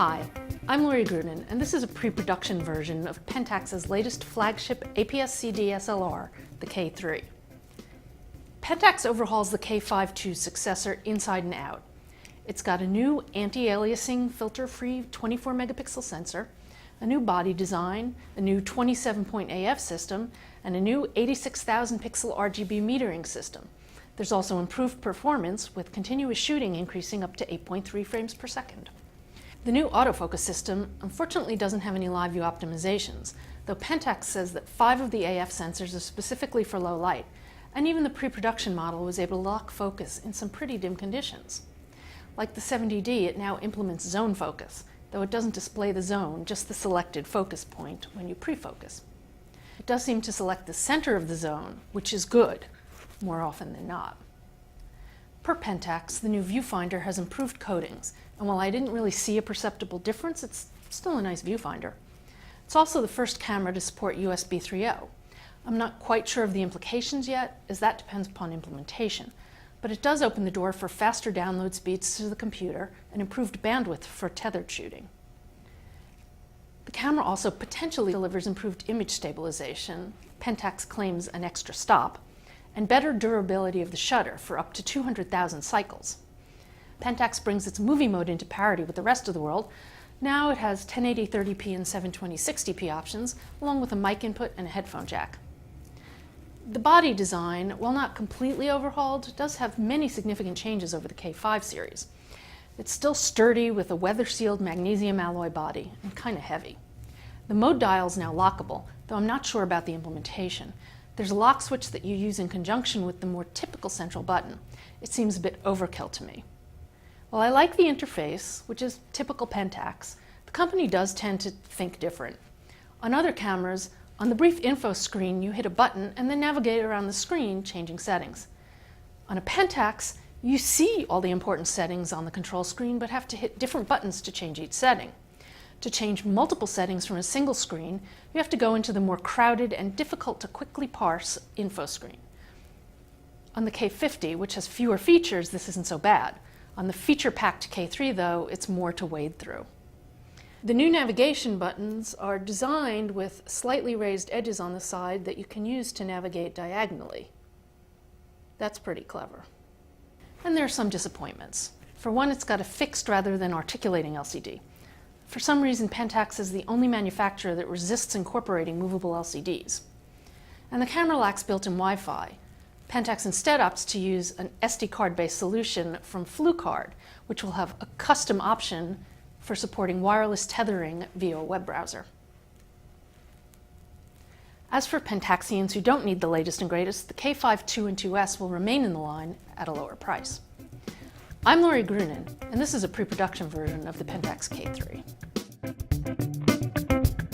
Hi, I'm Lori Grunin, and this is a pre-production version of Pentax's latest flagship APS-C dSLR, the K3. Pentax overhauls the K5 successor inside and out. It's got a new anti-aliasing, filter-free 24-megapixel sensor, a new body design, a new 27-point AF system, and a new 86,000-pixel RGB metering system. There's also improved performance, with continuous shooting increasing up to 8.3 frames per second. The new autofocus system unfortunately doesn't have any live view optimizations, though Pentax says that 5 of the AF sensors are specifically for low light, and even the pre-production model was able to lock focus in some pretty dim conditions. Like the 70D, it now implements zone focus, though it doesn't display the zone, just the selected focus point when you pre-focus. It does seem to select the center of the zone, which is good, more often than not. Per Pentax, the new viewfinder has improved coatings, and while I didn't really see a perceptible difference, it's still a nice viewfinder. It's also the first camera to support USB 3.0. I'm not quite sure of the implications yet, as that depends upon implementation, but it does open the door for faster download speeds to the computer and improved bandwidth for tethered shooting. The camera also potentially delivers improved image stabilization, Pentax claims an extra stop, and better durability of the shutter for up to 200,000 cycles. Pentax brings its movie mode into parity with the rest of the world. Now it has 1080 30p and 720 60p options, along with a mic input and a headphone jack. The body design, while not completely overhauled, does have many significant changes over the K5 series. It's still sturdy with a weather-sealed magnesium alloy body and kind of heavy. The mode dial is now lockable, though I'm not sure about the implementation. There's a lock switch that you use in conjunction with the more typical central button. It seems a bit overkill to me. While I like the interface, which is typical Pentax, the company does tend to think different. On other cameras, on the brief info screen, you hit a button and then navigate around the screen, changing settings. On a Pentax, you see all the important settings on the control screen, but have to hit different buttons to change each setting. To change multiple settings from a single screen, you have to go into the more crowded and difficult to quickly parse info screen. On the K50, which has fewer features, this isn't so bad. On the feature-packed K3, though, it's more to wade through. The new navigation buttons are designed with slightly raised edges on the side that you can use to navigate diagonally. That's pretty clever. And there are some disappointments. For one, it's got a fixed rather than articulating LCD. For some reason, Pentax is the only manufacturer that resists incorporating movable LCDs. And the camera lacks built-in Wi-Fi. Pentax instead opts to use an SD card-based solution from FluCard, which will have a custom option for supporting wireless tethering via a web browser. As for Pentaxians who don't need the latest and greatest, the K5 2 and 2S will remain in the line at a lower price. I'm Lori Grunin, and this is a pre-production version of the Pentax K3.